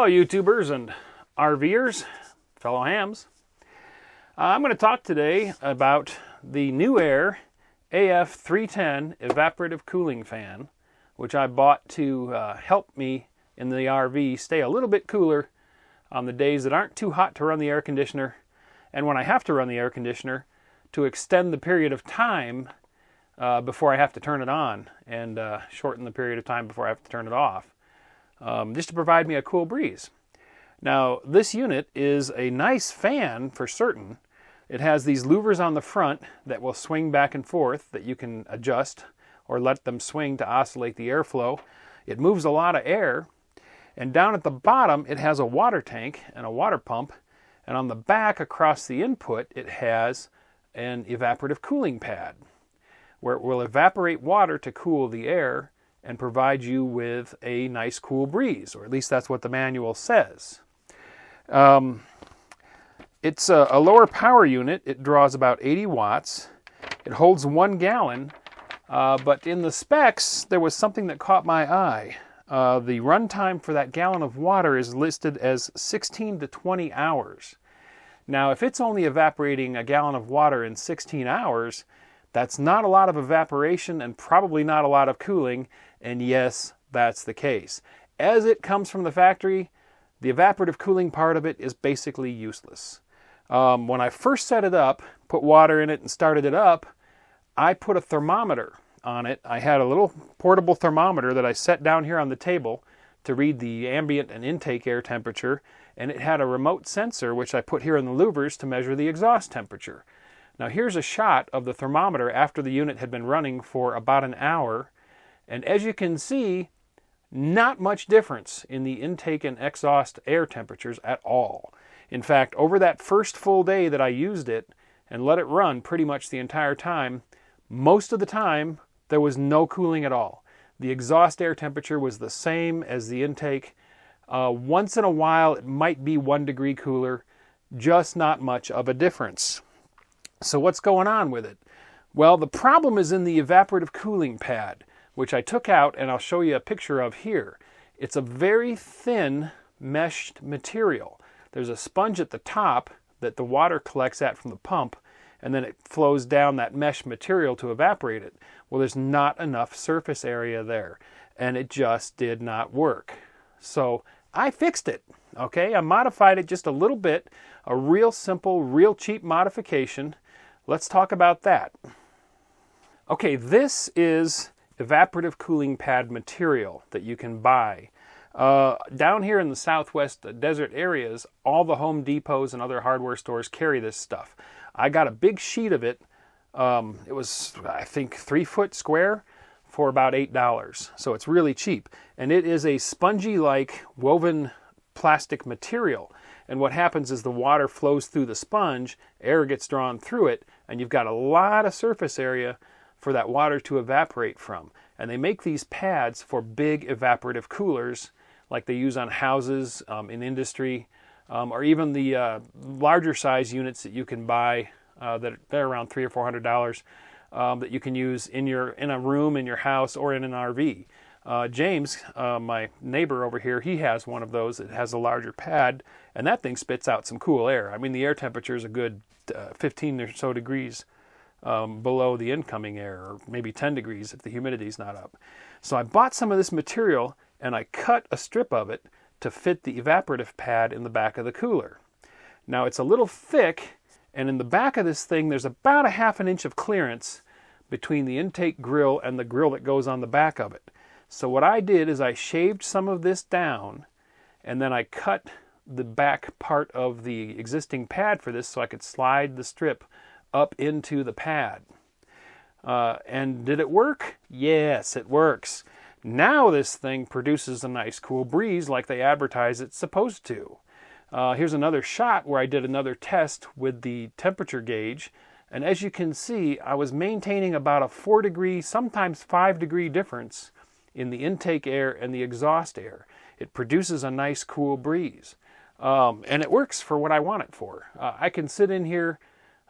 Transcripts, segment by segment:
Hello YouTubers and RVers, fellow hams. I'm going to talk today about the newair AF-310 evaporative cooling fan, which I bought to help me in the RV stay a little bit cooler on the days that aren't too hot to run the air conditioner, and when I have to run the air conditioner, to extend the period of time before I have to turn it on and shorten the period of time before I have to turn it off. Just to provide me a cool breeze. Now, this unit is a nice fan for certain. It has these louvers on the front that will swing back and forth that you can adjust or let them swing to oscillate the airflow. It moves a lot of air. And down at the bottom, it has a water tank and a water pump. And on the back, across the input, it has an evaporative cooling pad where it will evaporate water to cool the air and provide you with a nice cool breeze, or at least that's what the manual says. It's a lower power unit. It draws about 80 watts. It holds 1 gallon, but in the specs there was something that caught my eye. The runtime for that gallon of water is listed as 16 to 20 hours. Now, if it's only evaporating a gallon of water in 16 hours, that's not a lot of evaporation and probably not a lot of cooling, and yes, that's the case. As it comes from the factory, the evaporative cooling part of it is basically useless. When I first set it up, put water in it and started it up, I put a thermometer on it. I had a little portable thermometer that I set down here on the table to read the ambient and intake air temperature, and it had a remote sensor which I put here in the louvers to measure the exhaust temperature. Now here's a shot of the thermometer after the unit had been running for about an hour, and as you can see, not much difference in the intake and exhaust air temperatures at all. In fact, over that first full day that I used it and let it run pretty much the entire time, most of the time there was no cooling at all. The exhaust air temperature was the same as the intake. Once in a while it might be 1 degree cooler, just not much of a difference. So what's going on with it? Well, the problem is in the evaporative cooling pad, which I took out and I'll show you a picture of here. It's a very thin meshed material. There's a sponge at the top that the water collects at from the pump, and then it flows down that mesh material to evaporate it. Well, there's not enough surface area there, and it just did not work. So I fixed it, okay? I modified it just a little bit, a real simple, real cheap modification. Let's talk about that. Okay, this is evaporative cooling pad material that you can buy. Down here in the southwest desert areas, all the Home Depots and other hardware stores carry this stuff. I got a big sheet of it. It was, I think, 3 foot square for about $8. So it's really cheap. And it is a spongy-like woven plastic material. And what happens is the water flows through the sponge, air gets drawn through it, and you've got a lot of surface area for that water to evaporate from. And they make these pads for big evaporative coolers like they use on houses, in industry, or even the larger size units that you can buy that they're around $300 or $400 that you can use in a room in your house or in an RV. James, my neighbor over here, he has one of those. It has a larger pad, and that thing spits out some cool air. I mean, the air temperature is a good 15 or so degrees below the incoming air, or maybe 10 degrees if the humidity's not up. So I bought some of this material, and I cut a strip of it to fit the evaporative pad in the back of the cooler. Now, it's a little thick, and in the back of this thing, there's about a ½ an inch of clearance between the intake grill and the grill that goes on the back of it. So what I did is I shaved some of this down, and then I cut the back part of the existing pad for this so I could slide the strip up into the pad. And did it work? Yes, it works. Now this thing produces a nice cool breeze like they advertise it's supposed to. Here's another shot where I did another test with the temperature gauge, and as you can see, I was maintaining about a 4 degree, sometimes 5 degree difference in the intake air and the exhaust air. It produces a nice cool breeze. And it works for what I want it for. I can sit in here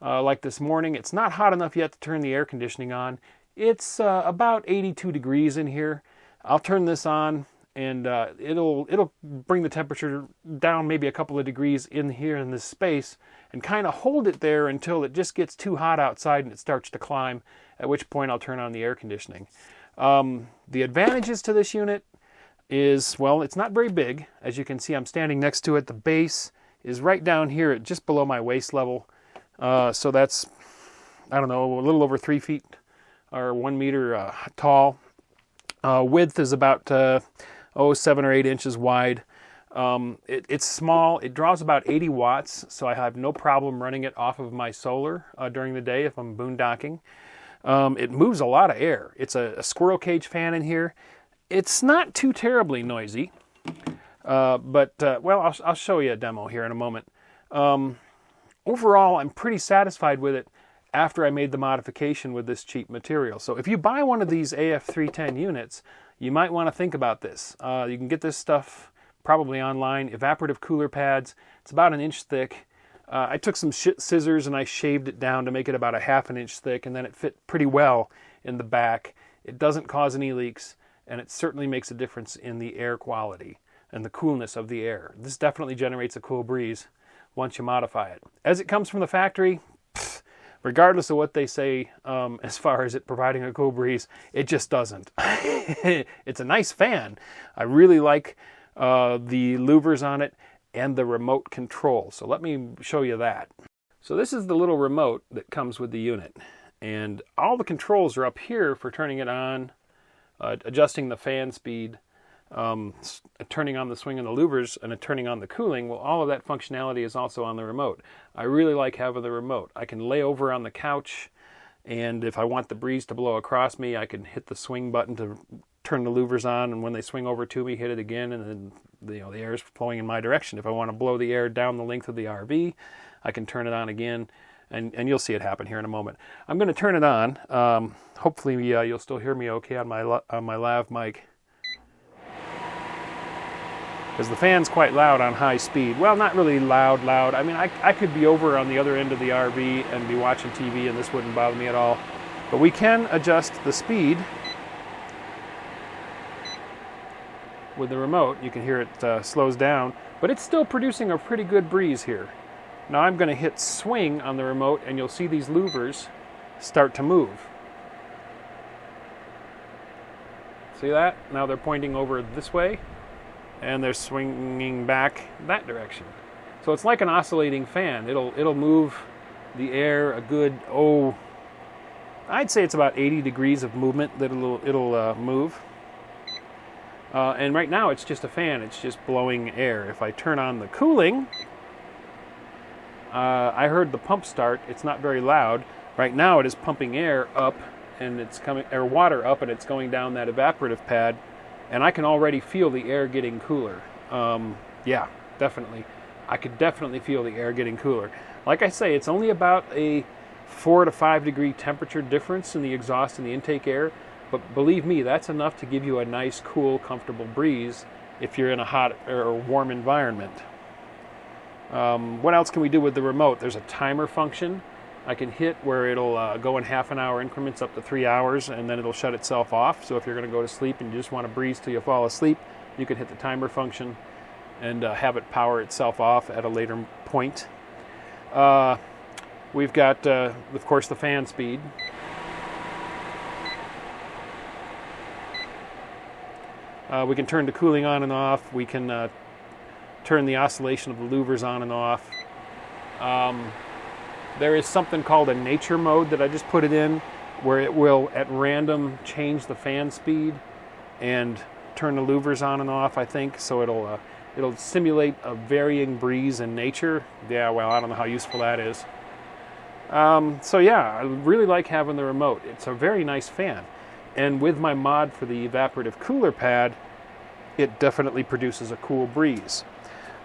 like this morning. It's not hot enough yet to turn the air conditioning on. It's about 82 degrees in here. I'll turn this on and it'll bring the temperature down maybe a couple of degrees in here in this space, and kind of hold it there until it just gets too hot outside and it starts to climb, at which point I'll turn on the air conditioning. The advantages to this unit is, well, it's not very big. As you can see, I'm standing next to it. The base is right down here at just below my waist level. So that's, I don't know, a little over 3 feet or 1 meter tall. Width is about 7 or 8 inches wide. It's small. It draws about 80 watts, so I have no problem running it off of my solar during the day if I'm boondocking. It moves a lot of air. It's a squirrel cage fan in here. It's not too terribly noisy, but I'll show you a demo here in a moment. Overall, I'm pretty satisfied with it after I made the modification with this cheap material. So if you buy one of these AF-310 units, you might want to think about this. You can get this stuff probably online. Evaporative cooler pads. It's about 1 inch thick. I took some scissors and I shaved it down to make it about 1/2 inch thick, and then it fit pretty well in the back. It doesn't cause any leaks, and it certainly makes a difference in the air quality and the coolness of the air. This definitely generates a cool breeze once you modify it. As it comes from the factory, regardless of what they say as far as it providing a cool breeze, it just doesn't. It's a nice fan. I really like the louvers on it and the remote control. So let me show you that. So this is the little remote that comes with the unit. And all the controls are up here for turning it on, adjusting the fan speed, turning on the swing and the louvers, and turning on the cooling. Well, all of that functionality is also on the remote. I really like having the remote. I can lay over on the couch, and if I want the breeze to blow across me, I can hit the swing button to turn the louvers on, and when they swing over to me, hit it again, and then the air is flowing in my direction. If I want to blow the air down the length of the RV, I can turn it on again, and you'll see it happen here in a moment. I'm going to turn it on. Hopefully you'll still hear me okay on my lav mic, because the fan's quite loud on high speed. Well, not really loud. I mean, I could be over on the other end of the RV and be watching TV, and this wouldn't bother me at all. But we can adjust the speed with the remote. You can hear it slows down, but it's still producing a pretty good breeze here. Now I'm going to hit swing on the remote, and you'll see these louvers start to move. See that? Now they're pointing over this way, and they're swinging back that direction. So it's like an oscillating fan. It'll move the air a good, I'd say it's about 80 degrees of movement that it'll move. And right now it's just a fan. It's just blowing air. If I turn on the cooling, I heard the pump start. It's not very loud. Right now it is pumping air up, and it's coming, or water up, and it's going down that evaporative pad, and I can already feel the air getting cooler. Yeah, definitely. I could definitely feel the air getting cooler. Like I say, it's only about a 4 to 5 degree temperature difference in the exhaust and the intake air, but believe me, that's enough to give you a nice, cool, comfortable breeze if you're in a hot or warm environment. What else can we do with the remote? There's a timer function I can hit where it'll go in half-an-hour increments up to 3 hours, and then it'll shut itself off. So if you're going to go to sleep and you just want to breeze till you fall asleep, you can hit the timer function and have it power itself off at a later point. We've got, of course, the fan speed. We can turn the cooling on and off. We can turn the oscillation of the louvers on and off. There is something called a nature mode that I just put it in, where it will at random change the fan speed and turn the louvers on and off, I think. So it'll simulate a varying breeze in nature. Yeah, well, I don't know how useful that is. So yeah, I really like having the remote. It's a very nice fan. And with my mod for the evaporative cooler pad, it definitely produces a cool breeze.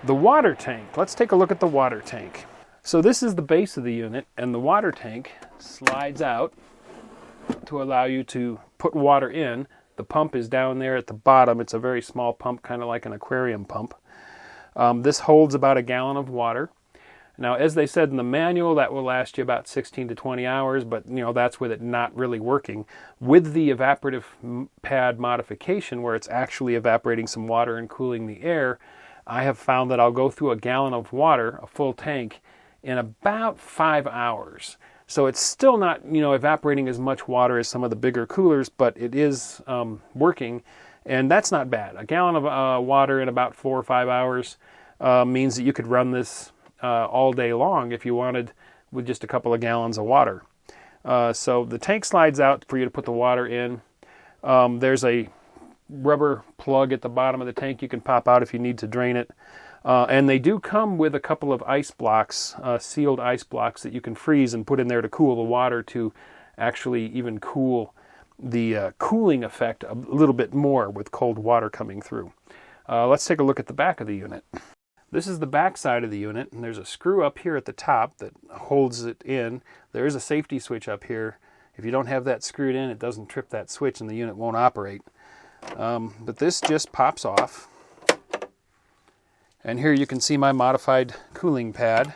The water tank. Let's take a look at the water tank. So this is the base of the unit, and the water tank slides out to allow you to put water in. The pump is down there at the bottom. It's a very small pump, kind of like an aquarium pump. This holds about 1 gallon of water. Now, as they said in the manual, that will last you about 16 to 20 hours, but that's with it not really working. With the evaporative pad modification, where it's actually evaporating some water and cooling the air, I have found that I'll go through a gallon of water, a full tank, in about 5 hours. So it's still not, evaporating as much water as some of the bigger coolers, but it is working, and that's not bad. A gallon of water in about 4 or 5 hours means that you could run this all day long if you wanted with just a couple of gallons of water. So the tank slides out for you to put the water in. There's a rubber plug at the bottom of the tank you can pop out if you need to drain it. And they do come with a couple of ice blocks, sealed ice blocks that you can freeze and put in there to cool the water to actually even cool the cooling effect a little bit more with cold water coming through. Let's take a look at the back of the unit. This is the back side of the unit, and there's a screw up here at the top that holds it in. There is a safety switch up here. If you don't have that screwed in, it doesn't trip that switch and the unit won't operate. But this just pops off. And here you can see my modified cooling pad,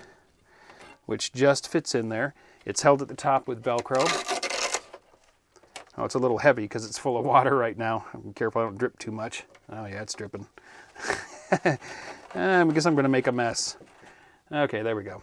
which just fits in there. It's held at the top with Velcro. Oh, it's a little heavy because it's full of water right now. I'm careful I don't drip too much. Oh yeah, it's dripping. I guess I'm going to make a mess. Okay, there we go.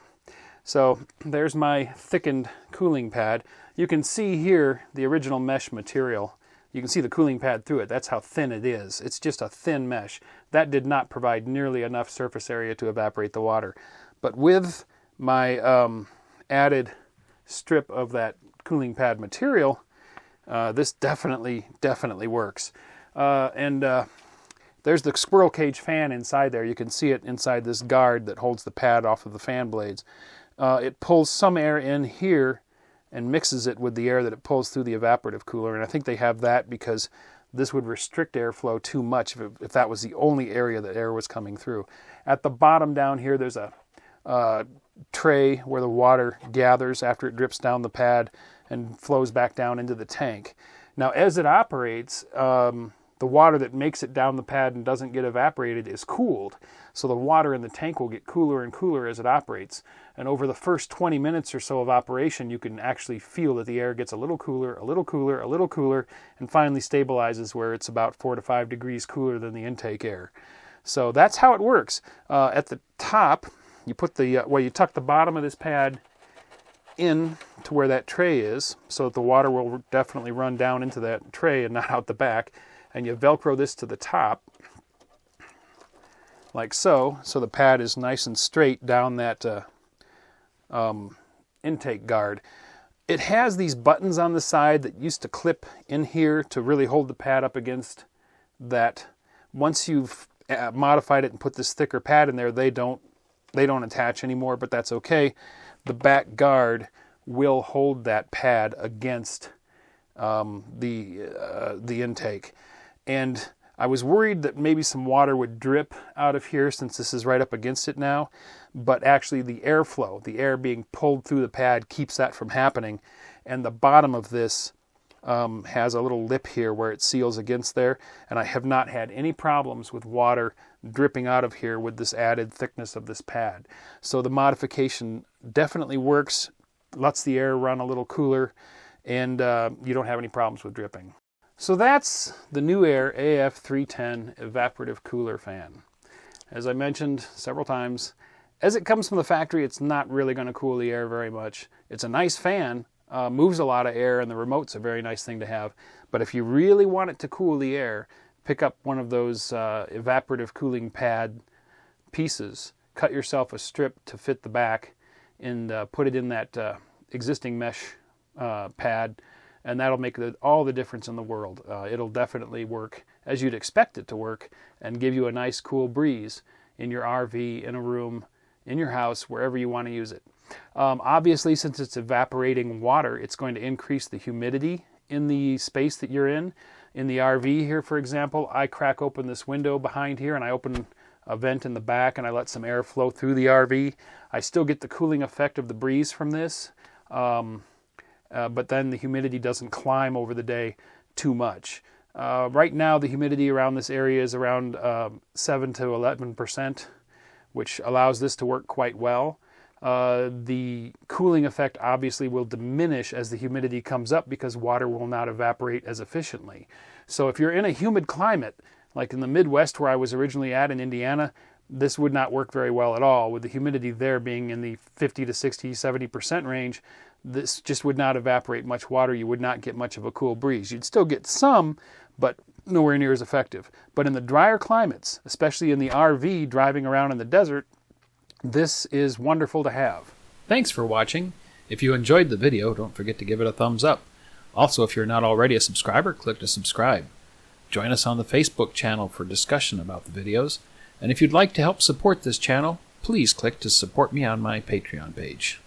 So there's my thickened cooling pad. You can see here the original mesh material. You can see the cooling pad through it. That's how thin it is. It's just a thin mesh. That did not provide nearly enough surface area to evaporate the water. But with my added strip of that cooling pad material, this definitely works. There's the squirrel cage fan inside there. You can see it inside this guard that holds the pad off of the fan blades. It pulls some air in here and mixes it with the air that it pulls through the evaporative cooler. And I think they have that because this would restrict airflow too much if that was the only area that air was coming through. At the bottom down here, there's a tray where the water gathers after it drips down the pad and flows back down into the tank. Now, as it operates, the water that makes it down the pad and doesn't get evaporated is cooled. So the water in the tank will get cooler and cooler as it operates. And over the first 20 minutes or so of operation, you can actually feel that the air gets a little cooler, a little cooler, a little cooler, and finally stabilizes where it's about 4 to 5 degrees cooler than the intake air. So that's how it works. At the top, you put you tuck the bottom of this pad in to where that tray is, so that the water will definitely run down into that tray and not out the back. And you Velcro this to the top, like so the pad is nice and straight down that intake guard. It has these buttons on the side that used to clip in here to really hold the pad up against that. Once you've modified it and put this thicker pad in there, they don't attach anymore, but that's okay. The back guard will hold that pad against the intake. And I was worried that maybe some water would drip out of here since this is right up against it now, but actually the airflow, the air being pulled through the pad, keeps that from happening. And the bottom of this has a little lip here where it seals against there, and I have not had any problems with water dripping out of here with this added thickness of this pad. So the modification definitely works, lets the air run a little cooler, and you don't have any problems with dripping. So that's the newair AF-310 evaporative cooler fan. As I mentioned several times, as it comes from the factory, it's not really going to cool the air very much. It's a nice fan, moves a lot of air, and the remote's a very nice thing to have. But if you really want it to cool the air, pick up one of those evaporative cooling pad pieces, cut yourself a strip to fit the back, and put it in that existing mesh pad, and that'll make all the difference in the world. It'll definitely work as you'd expect it to work and give you a nice cool breeze in your RV, in a room, in your house, wherever you want to use it. Obviously, since it's evaporating water, it's going to increase the humidity in the space that you're in. In the RV here, for example, I crack open this window behind here and I open a vent in the back and I let some air flow through the RV. I still get the cooling effect of the breeze from this. But then the humidity doesn't climb over the day too much. Right now, the humidity around this area is around 7 to 11%, which allows this to work quite well. the cooling effect obviously will diminish as the humidity comes up because water will not evaporate as efficiently. So if you're in a humid climate, like in the Midwest where I was originally at in Indiana, this would not work very well at all. With the humidity there being in the 50 to 60, 70% range, this just would not evaporate much water. You would not get much of a cool breeze. You'd still get some, but nowhere near as effective. But in the drier climates, especially in the RV driving around in the desert, this is wonderful to have. Thanks for watching. If you enjoyed the video, don't forget to give it a thumbs up. Also, if you're not already a subscriber, click to subscribe. Join us on the Facebook channel for discussion about the videos. And if you'd like to help support this channel, please click to support me on my Patreon page.